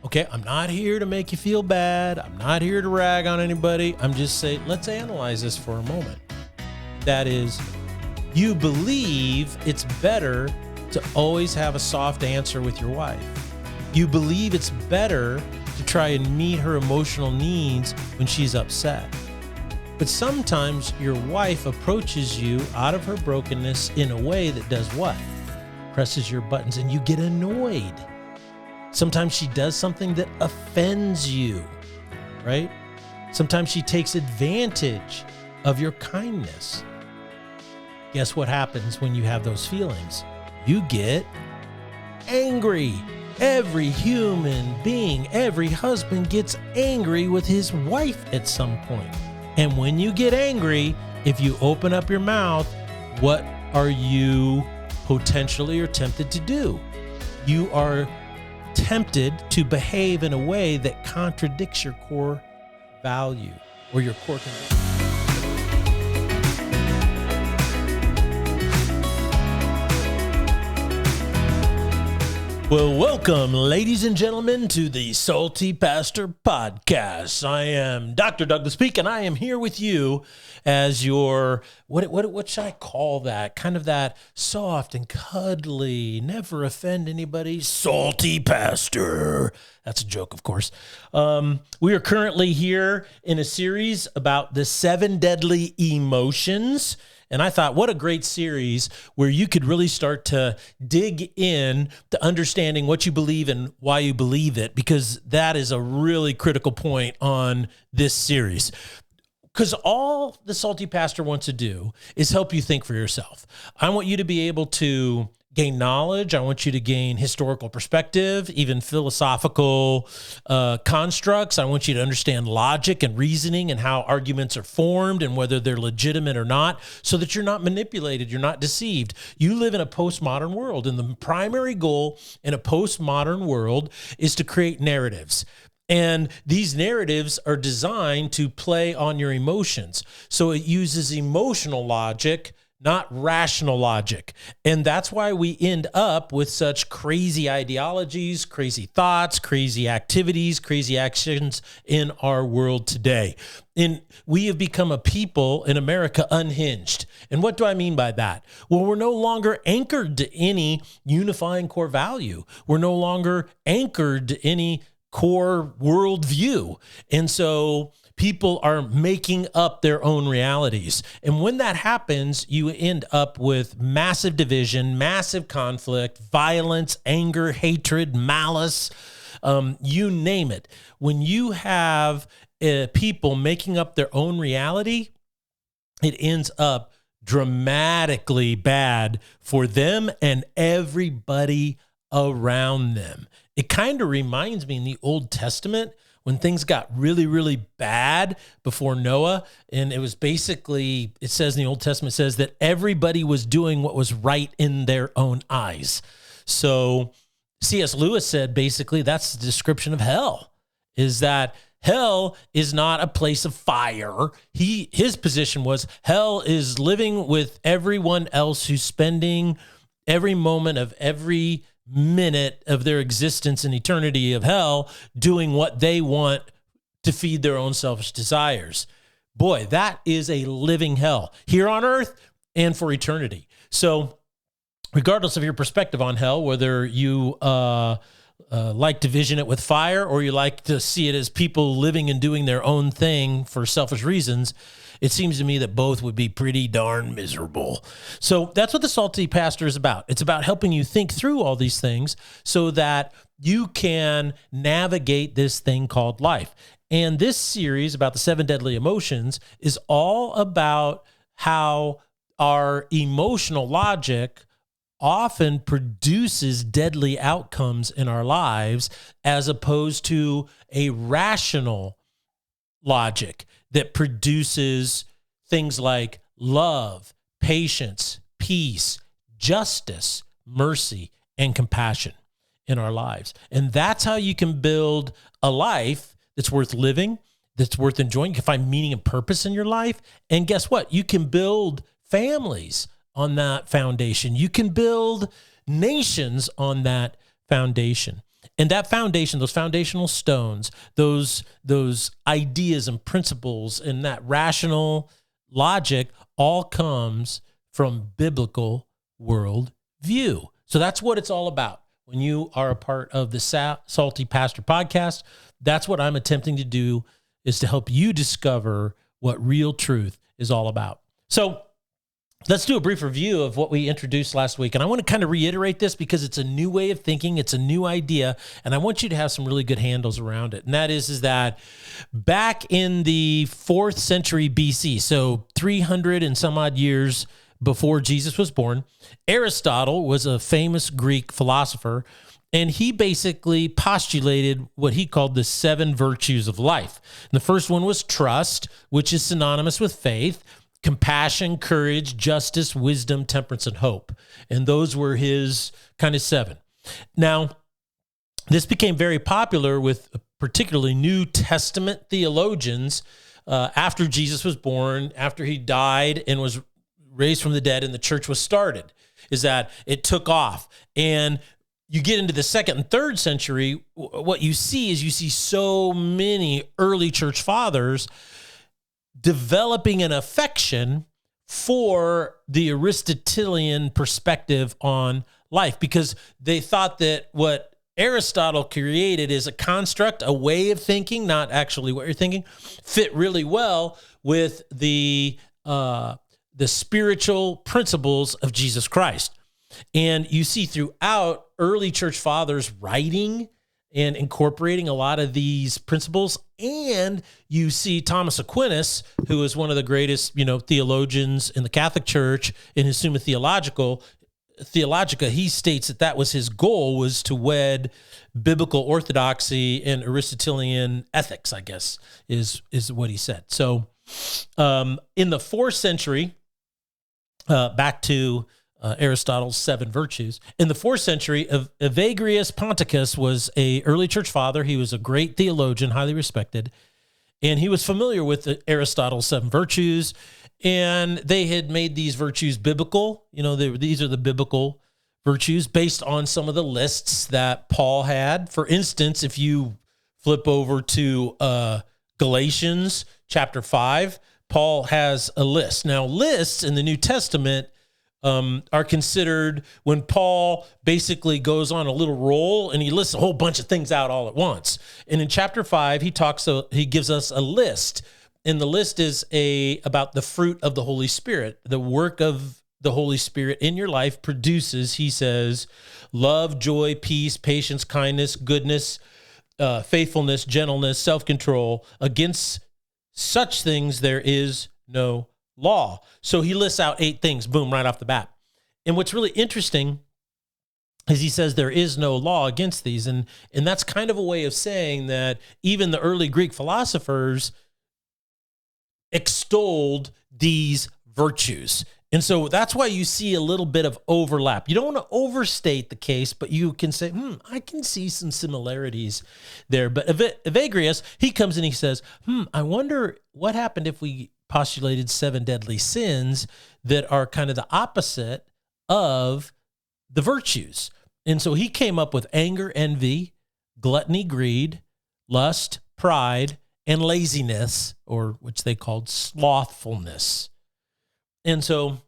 Okay, I'm not here to make you feel bad. I'm not here to rag on anybody. I'm just saying, let's analyze this for a moment. That is, you believe it's better to always have a soft answer with your wife. You believe it's better to try and meet her emotional needs when she's upset. But sometimes your wife approaches you out of her brokenness in a way that does what? Presses your buttons and you get annoyed. Sometimes she does something that offends you, right? Sometimes she takes advantage of your kindness. Guess what happens when you have those feelings? You get angry. Every human being, every husband gets angry with his wife at some point. And when you get angry, if you open up your mouth, what are you potentially or tempted to do? You are tempted to behave in a way that contradicts your core value or your core conviction. Well, welcome, ladies and gentlemen, to the Salty Pastor Podcast. I am Dr. Douglas Peak, and I am here with you as your, what should I call that? Kind of that soft and cuddly, never offend anybody, salty pastor. That's a joke, of course. We are currently here in a series about the 7 deadly emotions. And I thought, what a great series where you could really start to dig in to understanding what you believe and why you believe it, because that is a really critical point on this series. Because all the Salty Pastor wants to do is help you think for yourself. I want you to be able to gain knowledge. I want you to gain historical perspective, even philosophical constructs. I want you to understand logic and reasoning and how arguments are formed and whether they're legitimate or not, so that you're not manipulated, you're not deceived. You live in a postmodern world, and the primary goal in a postmodern world is to create narratives. And these narratives are designed to play on your emotions. So it uses emotional logic, not rational logic. And that's why we end up with such crazy ideologies, crazy thoughts, crazy activities, crazy actions in our world today. And we have become a people in America unhinged. And what do I mean by that? Well, we're no longer anchored to any unifying core value. We're no longer anchored to any core worldview. And so people are making up their own realities. And when that happens, you end up with massive division, massive conflict, violence, anger, hatred, malice, you name it. When you have people making up their own reality, it ends up dramatically bad for them and everybody around them. It kind of reminds me in the Old Testament when things got really, really bad before Noah. And it was basically, it says in the Old Testament, it says that everybody was doing what was right in their own eyes. So C.S. Lewis said, basically, that's the description of hell, is that hell is not a place of fire. His position was hell is living with everyone else who's spending every moment of every minute of their existence in eternity of hell doing what they want to feed their own selfish desires. Boy, that is a living hell here on earth and for eternity. So regardless of your perspective on hell, whether you like to vision it with fire or you like to see it as people living and doing their own thing for selfish reasons, it seems to me that both would be pretty darn miserable. So that's what the Salty Pastor is about. It's about helping you think through all these things so that you can navigate this thing called life. And this series about the 7 deadly emotions is all about how our emotional logic often produces deadly outcomes in our lives as opposed to a rational logic that produces things like love, patience, peace, justice, mercy, and compassion in our lives. And that's how you can build a life that's worth living, that's worth enjoying. You can find meaning and purpose in your life. And guess what? You can build families on that foundation. You can build nations on that foundation. And that foundation, those foundational stones, those ideas and principles and that rational logic all comes from biblical world view. So that's what it's all about. When you are a part of the Salty Pastor podcast, that's what I'm attempting to do, is to help you discover what real truth is all about. So let's do a brief review of what we introduced last week. And I want to kind of reiterate this because it's a new way of thinking. It's a new idea. And I want you to have some really good handles around it. And that is that back in the 4th century BC, so 300 and some odd years before Jesus was born, Aristotle was a famous Greek philosopher, and he basically postulated what he called the 7 virtues of life. And the first one was trust, which is synonymous with faith, compassion, courage, justice, wisdom, temperance, and hope. And those were his kind of 7. Now, this became very popular with particularly New Testament theologians after Jesus was born, after he died and was raised from the dead and the church was started, is that it took off. And you get into the 2nd and 3rd century, what you see so many early church fathers developing an affection for the Aristotelian perspective on life, because they thought that what Aristotle created is a construct, a way of thinking, not actually what you're thinking, fit really well with the spiritual principles of Jesus Christ. And you see throughout early church fathers writing and incorporating a lot of these principles. And you see Thomas Aquinas, who is one of the greatest, theologians in the Catholic Church, in his Summa Theologica, he states that was his goal, was to wed biblical orthodoxy and Aristotelian ethics, I guess, is what he said. So in the 4th century, back to Aristotle's 7 virtues. In the 4th century, Evagrius Ponticus was an early church father. He was a great theologian, highly respected, and he was familiar with Aristotle's 7 virtues, and they had made these virtues biblical. These are the biblical virtues based on some of the lists that Paul had. For instance, if you flip over to Galatians chapter 5, Paul has a list. Now, lists in the New Testament are considered when Paul basically goes on a little roll and he lists a whole bunch of things out all at once. And in chapter 5, he gives us a list, and the list is about the fruit of the Holy Spirit. The work of the Holy Spirit in your life produces, he says, love, joy, peace, patience, kindness, goodness, faithfulness, gentleness, self-control. Against such things there is no law. So he lists out 8 things, boom, right off the bat. And what's really interesting is he says there is no law against these. And that's kind of a way of saying that even the early Greek philosophers extolled these virtues. And so that's why you see a little bit of overlap. You don't want to overstate the case, but you can say, I can see some similarities there. But Evagrius, he comes and he says, I wonder what happened if we postulated 7 deadly sins that are kind of the opposite of the virtues. And so he came up with anger, envy, gluttony, greed, lust, pride, and laziness, or which they called slothfulness. And so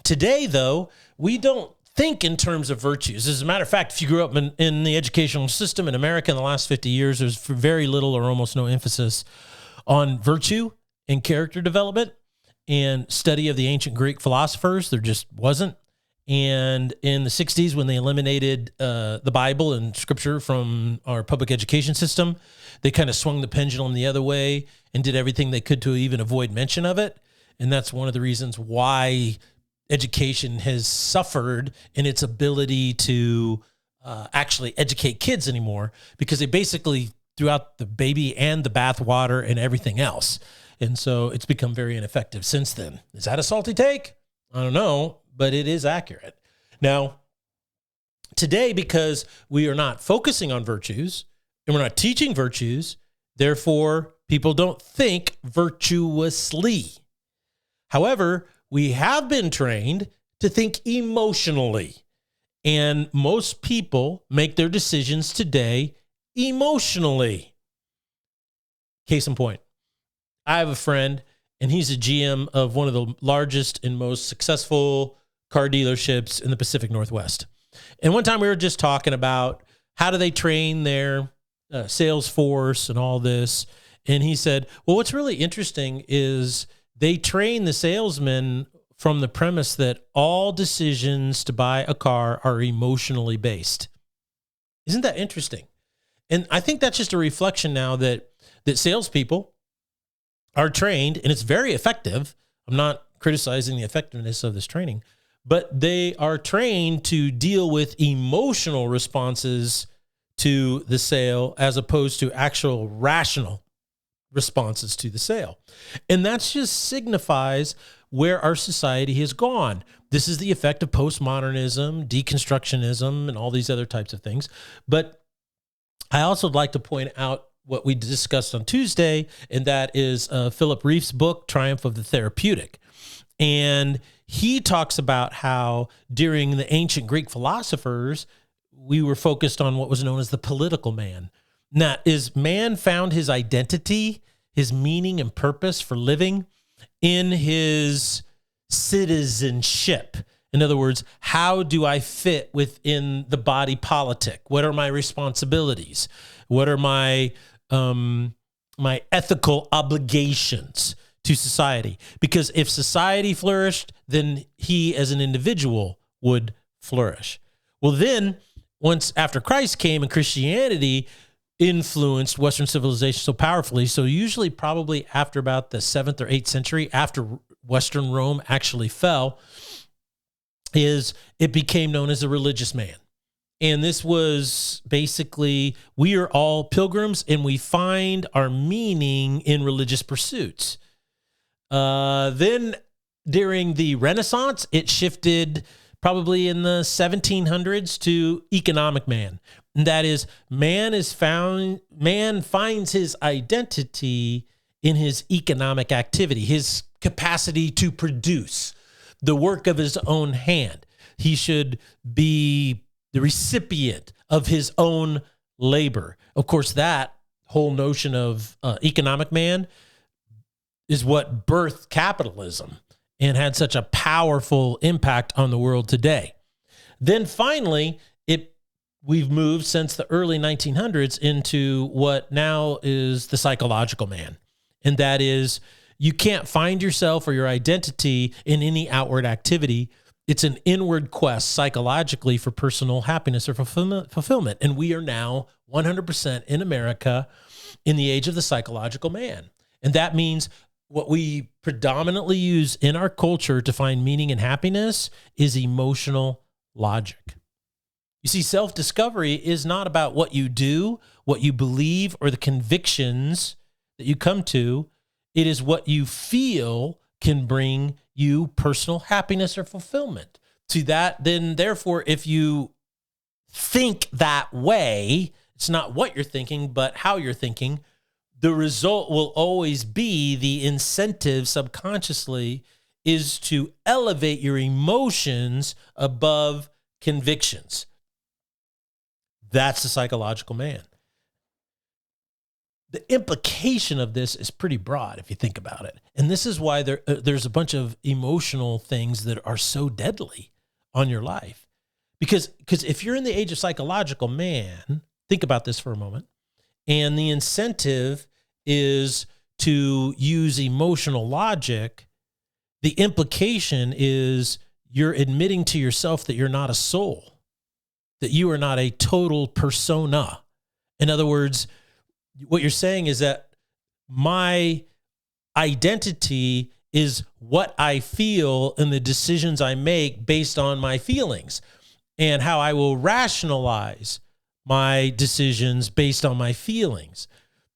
today, though, we don't think in terms of virtues. As a matter of fact, if you grew up in the educational system in America in the last 50 years, there's very little or almost no emphasis on virtue and character development and study of the ancient Greek philosophers. There just wasn't. And in the 60s, when they eliminated the Bible and scripture from our public education system, they kind of swung the pendulum the other way and did everything they could to even avoid mention of it. And that's one of the reasons why education has suffered in its ability to actually educate kids anymore, because they basically threw out the baby and the bathwater and everything else. And so it's become very ineffective since then. Is that a salty take? I don't know, but it is accurate. Now, today, because we are not focusing on virtues and we're not teaching virtues, therefore people don't think virtuously. However, we have been trained to think emotionally. And most people make their decisions today emotionally. Case in point, I have a friend, and he's a GM of one of the largest and most successful car dealerships in the Pacific Northwest. And one time we were just talking about how do they train their sales force and all this. And he said, well, what's really interesting is they train the salesmen from the premise that all decisions to buy a car are emotionally based. Isn't that interesting? And I think that's just a reflection now that salespeople are trained, and it's very effective. I'm not criticizing the effectiveness of this training, but they are trained to deal with emotional responses to the sale as opposed to actual rational responses to the sale. And that just signifies where our society has gone. This is the effect of postmodernism, deconstructionism, and all these other types of things. But I also would like to point out what we discussed on Tuesday, and that is Philip Reif's book, Triumph of the Therapeutic. And he talks about how during the ancient Greek philosophers, we were focused on what was known as the political man. Now, is man found his identity, his meaning and purpose for living in his citizenship? In other words, how do I fit within the body politic? What are my responsibilities? What are my ethical obligations to society? Because if society flourished, then he as an individual would flourish. Well, then once after Christ came and Christianity influenced Western civilization so powerfully, so usually probably after about the 7th or 8th century, after Western Rome actually fell, is it became known as a religious man. And this was basically, we are all pilgrims and we find our meaning in religious pursuits. Then during the Renaissance, it shifted probably in the 1700s to economic man. And that is, man finds his identity in his economic activity, his capacity to produce the work of his own hand. He should be the recipient of his own labor. Of course, that whole notion of economic man is what birthed capitalism and had such a powerful impact on the world today. Then finally, we've moved since the early 1900s into what now is the psychological man. And that is, you can't find yourself or your identity in any outward activity. It's an inward quest psychologically for personal happiness or fulfillment. And we are now 100% in America in the age of the psychological man. And that means what we predominantly use in our culture to find meaning and happiness is emotional logic. You see, self-discovery is not about what you do, what you believe, or the convictions that you come to. It is what you feel can bring you personal happiness or fulfillment. To that, then, therefore, if you think that way, it's not what you're thinking, but how you're thinking, the result will always be, the incentive subconsciously is to elevate your emotions above convictions. That's the psychological man. The implication of this is pretty broad if you think about it. And this is why there's a bunch of emotional things that are so deadly on your life. Because if you're in the age of psychological man, think about this for a moment, and the incentive is to use emotional logic, the implication is you're admitting to yourself that you're not a soul, that you are not a total persona. In other words, what you're saying is that my identity is what I feel and the decisions I make based on my feelings, and how I will rationalize my decisions based on my feelings.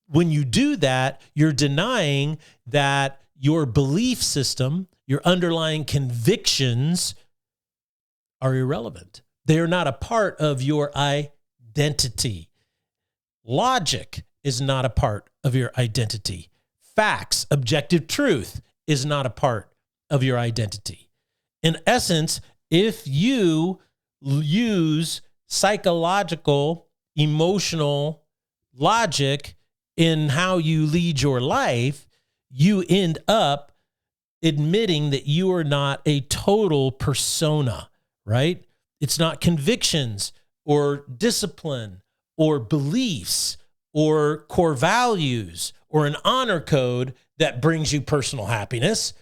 When you do that, you're denying that your belief system, your underlying convictions are irrelevant. They are not a part of your identity. Logic is not a part of your identity. Facts, objective truth is not a part of your identity. In essence, if you use psychological, emotional logic in how you lead your life, you end up admitting that you are not a total persona, right? It's not convictions or discipline or beliefs or core values or an honor code that brings you personal happiness.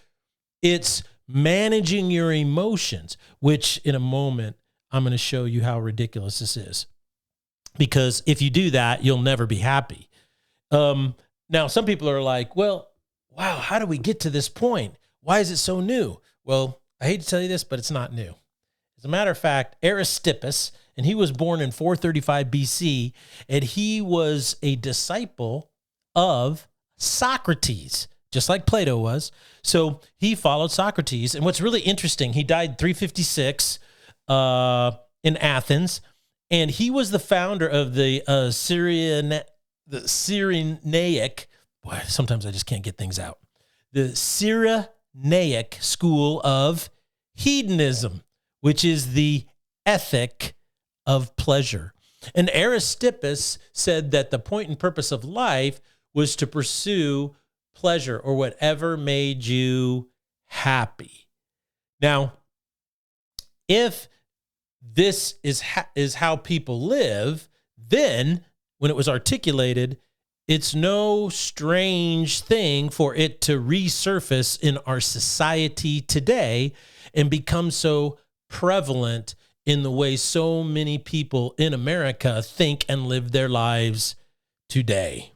It's managing your emotions, which in a moment, I'm going to show you how ridiculous this is. Because if you do that, you'll never be happy. Now, some people are like, well, wow, how do we get to this point? Why is it so new? Well, I hate to tell you this, but it's not new. As a matter of fact, Aristippus, and he was born in 435 BC, and he was a disciple of Socrates, just like Plato was. So he followed Socrates. And what's really interesting, he died 356 in Athens, and he was the founder of the Cyrenaic, boy, sometimes I just can't get things out. The Cyrenaic school of hedonism, which is the ethic of pleasure. And Aristippus said that the point and purpose of life was to pursue pleasure or whatever made you happy. Now, if this is how people live, then when it was articulated, it's no strange thing for it to resurface in our society today and become so prevalent in the way so many people in America think and live their lives today.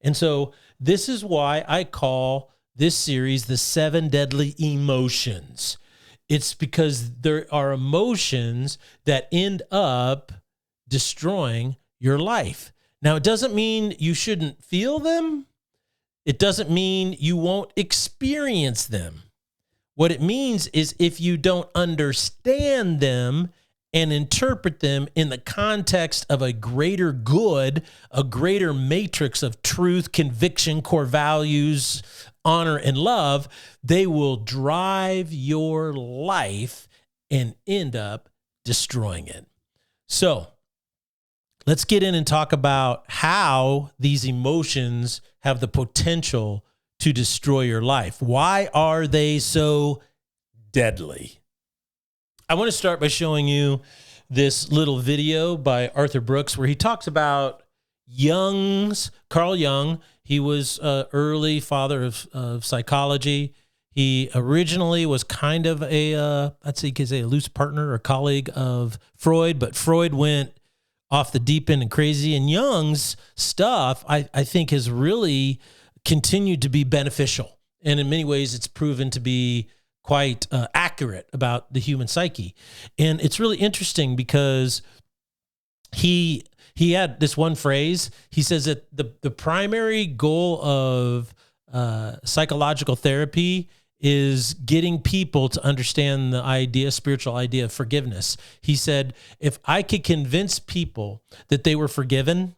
And so this is why I call this series the 7 Deadly Emotions. It's because there are emotions that end up destroying your life. Now, it doesn't mean you shouldn't feel them. It doesn't mean you won't experience them. What it means is if you don't understand them and interpret them in the context of a greater good, a greater matrix of truth, conviction, core values, honor, and love, they will drive your life and end up destroying it. So let's get in and talk about how these emotions have the potential to destroy your life. Why are they so deadly? I want to start by showing you this little video by Arthur Brooks where he talks about Carl Jung. He was an early father of psychology. He originally was kind of a loose partner or colleague of Freud, but Freud went off the deep end and crazy. And Jung's stuff, I think, has really continued to be beneficial. And in many ways, it's proven to be quite accurate about the human psyche. And it's really interesting because he had this one phrase. He says that the primary goal of psychological therapy is getting people to understand the spiritual idea of forgiveness. He said, if I could convince people that they were forgiven,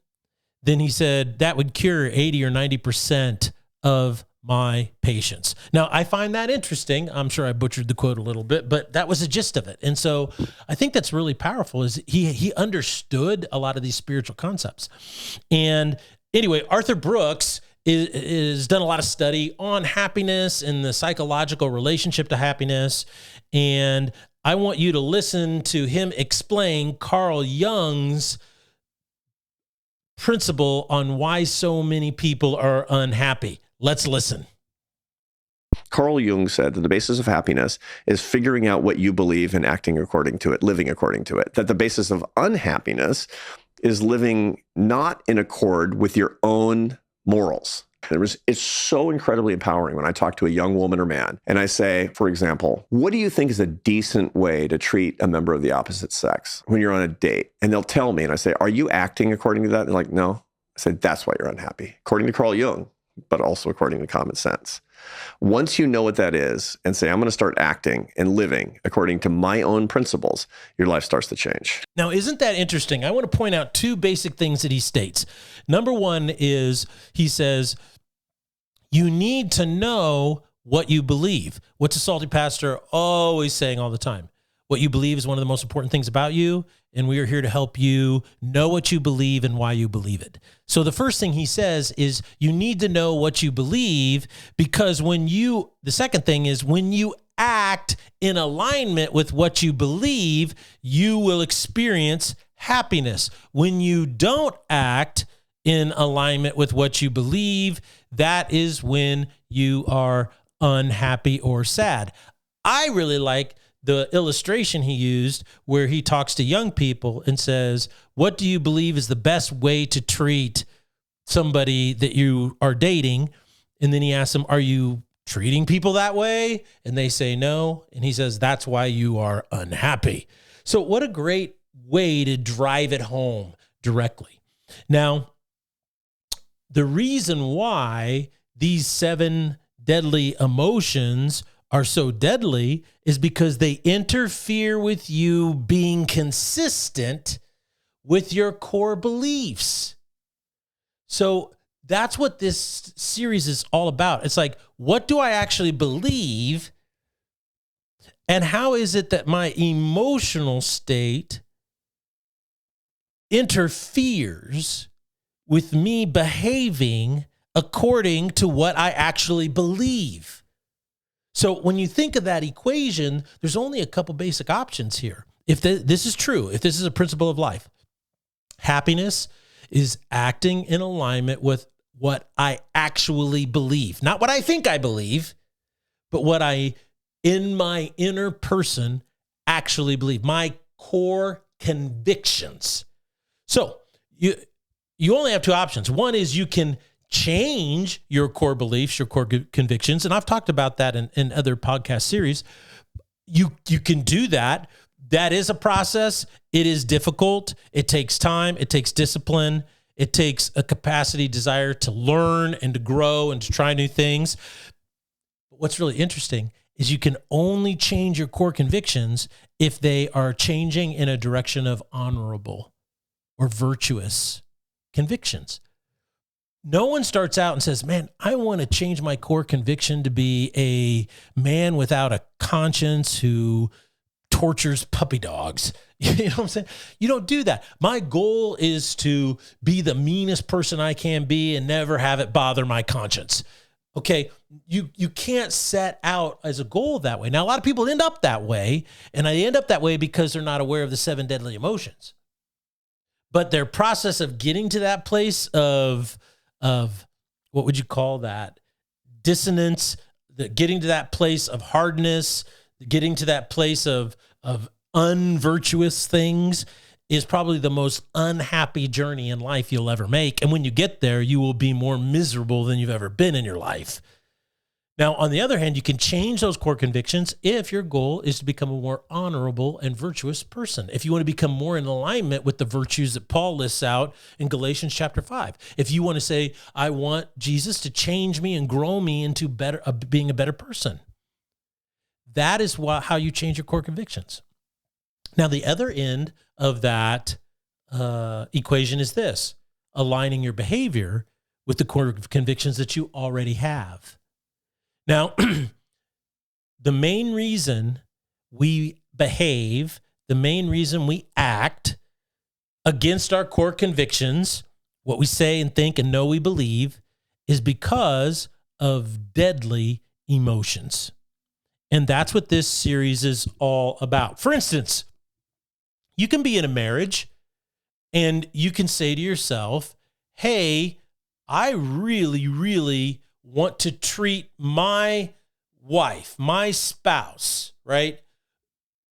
then he said that would cure 80 or 90% of my patients. Now, I find that interesting. I'm sure I butchered the quote a little bit, but that was the gist of it. And so I think that's really powerful is he understood a lot of these spiritual concepts. And anyway, Arthur Brooks is done a lot of study on happiness and the psychological relationship to happiness. And I want you to listen to him explain Carl Jung's principle on why so many people are unhappy. Let's listen. Carl Jung said that the basis of happiness is figuring out what you believe and acting according to it, living according to it. That the basis of unhappiness is living not in accord with your own morals. It's so incredibly empowering when I talk to a young woman or man and I say, for example, what do you think is a decent way to treat a member of the opposite sex when you're on a date? And they'll tell me, and I say, are you acting according to that? And they're like, no. I said, that's why you're unhappy, according to Carl Jung, but also according to common sense. Once you know what that is and say, I'm going to start acting and living according to my own principles, your life starts to change. Now, isn't that interesting? I want to point out 2 basic things that he states. Number one is he says, you need to know what you believe. What's a salty pastor always saying all the time? What you believe is one of the most important things about you, and we are here to help you know what you believe and why you believe it. So the first thing he says is you need to know what you believe, because the second thing is when you act in alignment with what you believe, you will experience happiness. When you don't act in alignment with what you believe, that is when you are unhappy or sad. I really like the illustration he used where he talks to young people and says, what do you believe is the best way to treat somebody that you are dating? And then he asks them, are you treating people that way? And they say no. And he says, that's why you are unhappy. So what a great way to drive it home directly. Now, the reason why these 7 deadly emotions are so deadly is because they interfere with you being consistent with your core beliefs. So that's what this series is all about. It's like, what do I actually believe? And how is it that my emotional state interferes with me behaving according to what I actually believe? So when you think of that equation, there's only a couple basic options here. If this is true, if this is a principle of life, happiness is acting in alignment with what I actually believe. Not what I think I believe, but what I, in my inner person, actually believe. My core convictions. So you only have 2 options. One is you can change your core beliefs, your core convictions. And I've talked about that in other podcast series. You can do that. That is a process. It is difficult. It takes time. It takes discipline. It takes a capacity, desire to learn and to grow and to try new things. But what's really interesting is you can only change your core convictions if they are changing in a direction of honorable or virtuous convictions. No one starts out and says, man, I want to change my core conviction to be a man without a conscience who tortures puppy dogs. You know what I'm saying? You don't do that. My goal is to be the meanest person I can be and never have it bother my conscience. Okay, you can't set out as a goal that way. Now, a lot of people end up that way, and they end up that way because they're not aware of the 7 deadly emotions. But their process of getting to that place of what would you call that? Dissonance, getting to that place of hardness, getting to that place of unvirtuous things is probably the most unhappy journey in life you'll ever make. And when you get there, you will be more miserable than you've ever been in your life. Now, on the other hand, you can change those core convictions if your goal is to become a more honorable and virtuous person. If you want to become more in alignment with the virtues that Paul lists out in Galatians chapter 5. If you want to say, I want Jesus to change me and grow me into being a better person. That is how you change your core convictions. Now, the other end of that equation is this: aligning your behavior with the core convictions that you already have. Now, the main reason we behave, the main reason we act against our core convictions, what we say and think and know we believe, is because of deadly emotions. And that's what this series is all about. For instance, you can be in a marriage and you can say to yourself, hey, I really, really want to treat my wife, my spouse, right,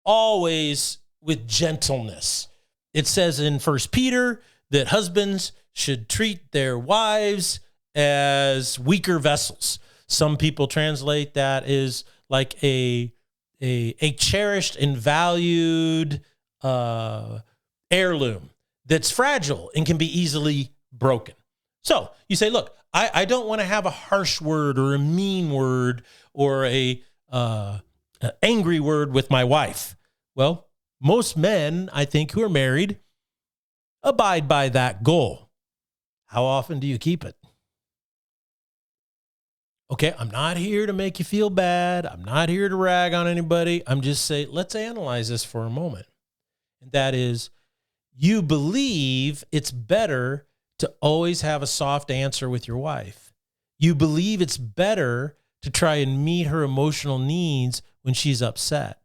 always with gentleness. It says in 1 Peter that husbands should treat their wives as weaker vessels. Some people translate that as like a cherished and valued heirloom that's fragile and can be easily broken. So you say, look, I don't want to have a harsh word or a mean word or a angry word with my wife. Well, most men, I think, who are married abide by that goal. How often do you keep it? Okay, I'm not here to make you feel bad. I'm not here to rag on anybody. I'm just saying, let's analyze this for a moment. And that is, you believe it's better to always have a soft answer with your wife. You believe it's better to try and meet her emotional needs when she's upset.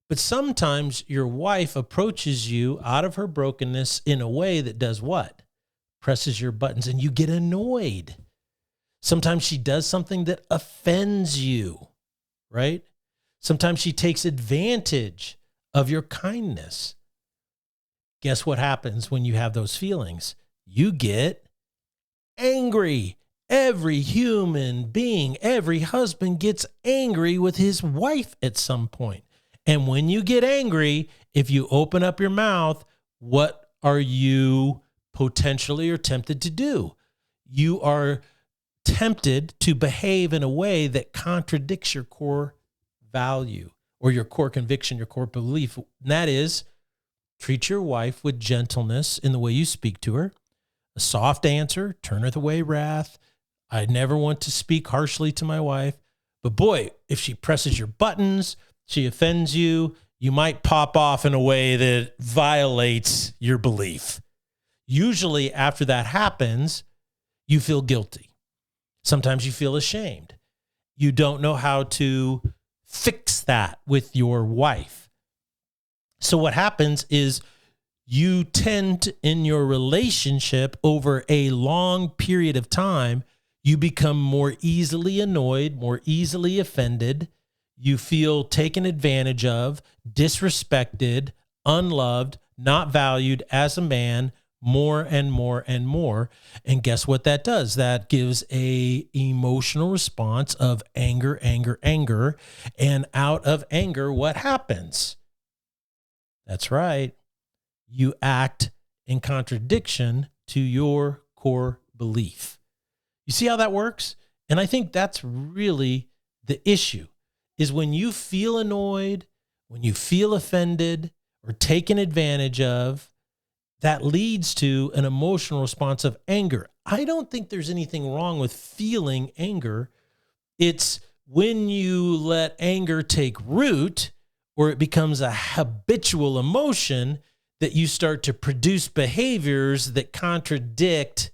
But sometimes your wife approaches you out of her brokenness in a way that does what? Presses your buttons and you get annoyed. Sometimes she does something that offends you, right? Sometimes she takes advantage of your kindness. Guess what happens when you have those feelings? You get angry. Every human being, every husband gets angry with his wife at some point. And when you get angry, if you open up your mouth, what are you potentially or tempted to do? You are tempted to behave in a way that contradicts your core value or your core conviction, your core belief. And that is, treat your wife with gentleness in the way you speak to her. A soft answer, turneth away wrath. I never want to speak harshly to my wife. But boy, if she presses your buttons, she offends you, you might pop off in a way that violates your belief. Usually after that happens, you feel guilty. Sometimes you feel ashamed. You don't know how to fix that with your wife. So what happens is you tend in your relationship over a long period of time, you become more easily annoyed, more easily offended. You feel taken advantage of, disrespected, unloved, not valued as a man, more and more and more. And guess what that does? That gives a emotional response of anger, anger, anger. And out of anger, what happens? That's right. You act in contradiction to your core belief. You see how that works? And I think that's really the issue, is when you feel annoyed, when you feel offended or taken advantage of, that leads to an emotional response of anger. I don't think there's anything wrong with feeling anger. It's when you let anger take root or it becomes a habitual emotion that you start to produce behaviors that contradict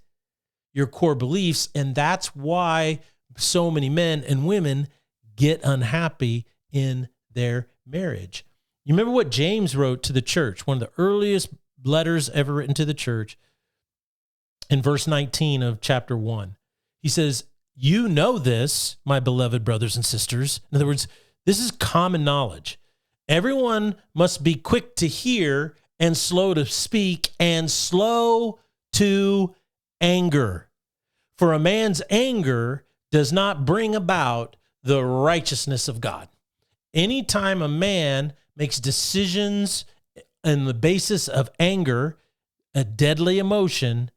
your core beliefs. And that's why so many men and women get unhappy in their marriage. You remember what James wrote to the church, one of the earliest letters ever written to the church, in verse 19 of chapter 1. He says, "You know this, my beloved brothers and sisters." In other words, this is common knowledge. Everyone must be quick to hear and slow to speak and slow to anger. For a man's anger does not bring about the righteousness of God. Anytime a man makes decisions on the basis of anger, a deadly emotion,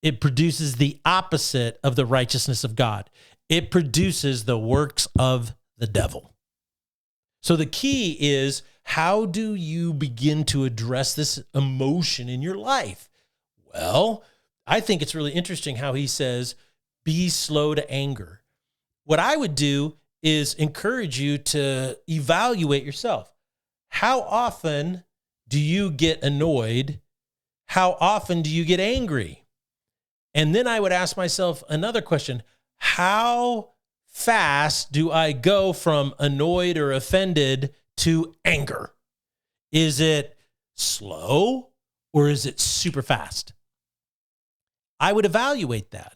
it produces the opposite of the righteousness of God. It produces the works of the devil. So the key is, how do you begin to address this emotion in your life? Well, I think it's really interesting how he says, be slow to anger. What I would do is encourage you to evaluate yourself. How often do you get annoyed? How often do you get angry? And then I would ask myself another question. How fast do I go from annoyed or offended to anger? Is it slow or is it super fast? I would evaluate that.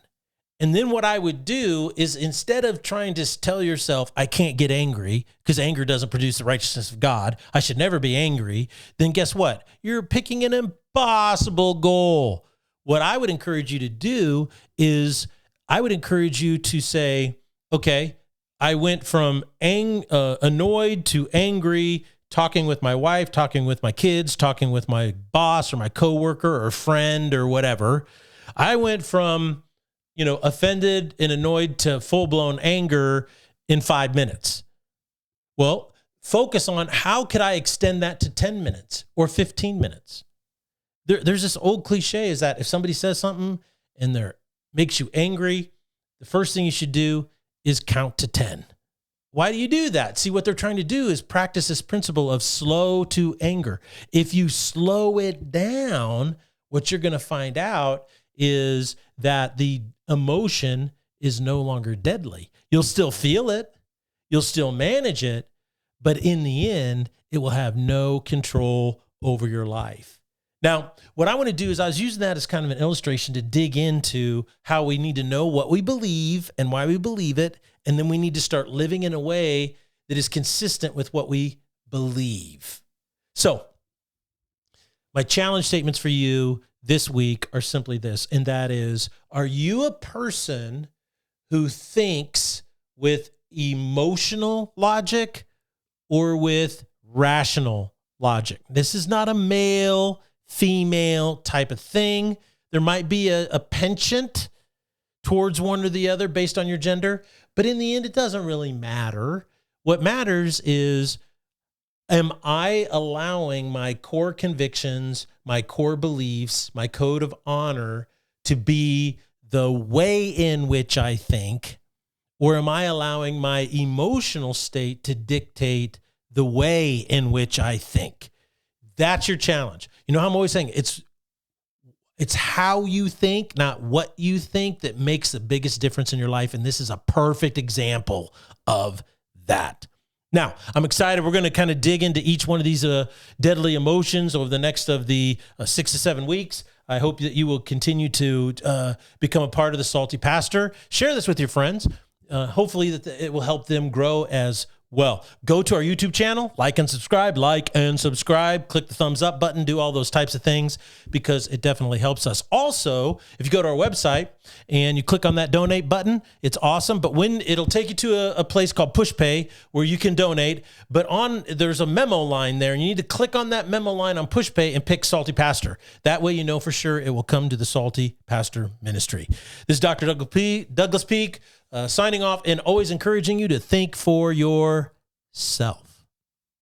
And then what I would do is, instead of trying to tell yourself, I can't get angry because anger doesn't produce the righteousness of God, I should never be angry, then guess what? You're picking an impossible goal. What I would encourage you to do is, I would encourage you to say, okay, I went from annoyed to angry, talking with my wife, talking with my kids, talking with my boss or my coworker or friend or whatever. I went from offended and annoyed to full-blown anger in 5 minutes. Well, focus on, how could I extend that to 10 minutes or 15 minutes? There's this old cliche, is that if somebody says something and makes you angry, the first thing you should do is count to 10. Why do you do that? See, what they're trying to do is practice this principle of slow to anger. If you slow it down, what you're going to find out is that the emotion is no longer deadly. You'll still feel it. You'll still manage it. But in the end, it will have no control over your life. Now, what I want to do is I was using that as kind of an illustration to dig into how we need to know what we believe and why we believe it. And then we need to start living in a way that is consistent with what we believe. So my challenge statements for you this week are simply this, and that is, are you a person who thinks with emotional logic or with rational logic? This is not a male, female type of thing. There might be a penchant towards one or the other based on your gender, but in the end, it doesn't really matter. What matters is, am I allowing my core convictions, my core beliefs, my code of honor to be the way in which I think, or am I allowing my emotional state to dictate the way in which I think? That's your challenge. You know how I'm always saying it's how you think, not what you think, that makes the biggest difference in your life. And this is a perfect example of that. Now, I'm excited. We're going to kind of dig into each one of these deadly emotions over the next of the 6 to 7 weeks. I hope that you will continue to become a part of the Salty Pastor. Share this with your friends. Hopefully that it will help them grow as well. Go to our YouTube channel, like and subscribe, click the thumbs up button, do all those types of things, because it definitely helps us. Also, if you go to our website and you click on that donate button, it's awesome. But when it'll take you to a place called PushPay where you can donate, but there's a memo line there, and you need to click on that memo line on PushPay and pick Salty Pastor. That way you know for sure it will come to the Salty Pastor Ministry. This is Dr. Douglas Peak, signing off and always encouraging you to think for yourself.